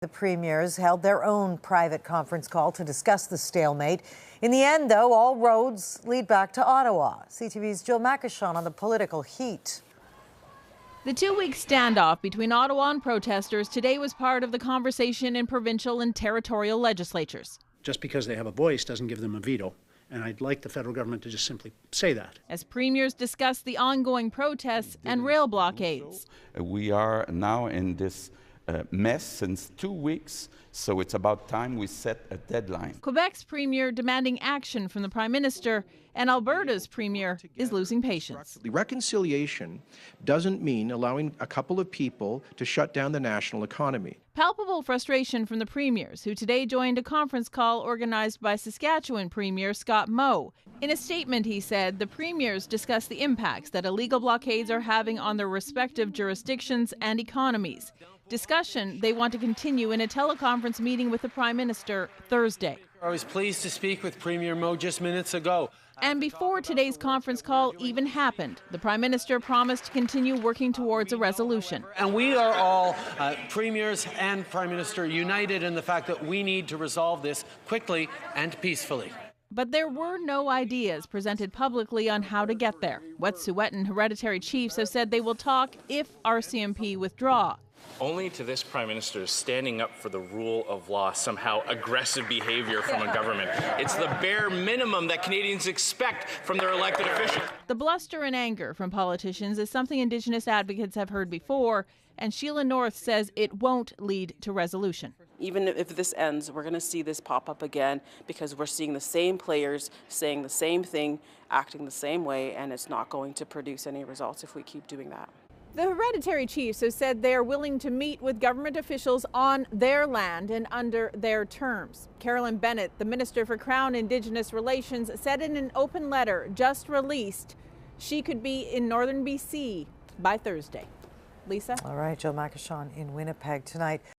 The premiers held their own private conference call to discuss the stalemate. In the end, though, all roads lead back to Ottawa. CTV's Jill Makashon on the political heat. The two-week standoff between Ottawa and protesters today was part of the conversation in provincial and territorial legislatures. Just because they have a voice doesn't give them a veto, and I'd like the federal government to just simply say that. As premiers discuss the ongoing protests and rail blockades. We are now in this mess since 2 weeks, so it's about time we set a deadline. Quebec's premier demanding action from the Prime Minister, and Alberta's premier is losing patience. Reconciliation doesn't mean allowing a couple of people to shut down the national economy. Palpable frustration from the premiers, who today joined a conference call organized by Saskatchewan Premier Scott Moe. In a statement, he said the premiers discussed the impacts that illegal blockades are having on their respective jurisdictions and economies. Discussion they want to continue in a teleconference meeting with the Prime Minister Thursday. I was pleased to speak with Premier Moe just minutes ago. And before today's conference call even happened, the Prime Minister promised to continue working towards a resolution. And we are all, premiers and Prime Minister, united in the fact that we need to resolve this quickly and peacefully. But there were no ideas presented publicly on how to get there. Wet'suwet'en hereditary chiefs have said they will talk if RCMP withdraw. Only to this Prime Minister standing up for the rule of law, somehow aggressive behavior from a government. It's the bare minimum that Canadians expect from their elected officials. The bluster and anger from politicians is something Indigenous advocates have heard before, and Sheila North says it won't lead to resolution. Even if this ends, we're going to see this pop up again because we're seeing the same players saying the same thing, acting the same way, and it's not going to produce any results if we keep doing that. The hereditary chiefs have said they are willing to meet with government officials on their land and under their terms. Carolyn Bennett, the Minister for Crown Indigenous Relations, said in an open letter just released she could be in northern BC by Thursday. Lisa? All right, Jill Makashon in Winnipeg tonight.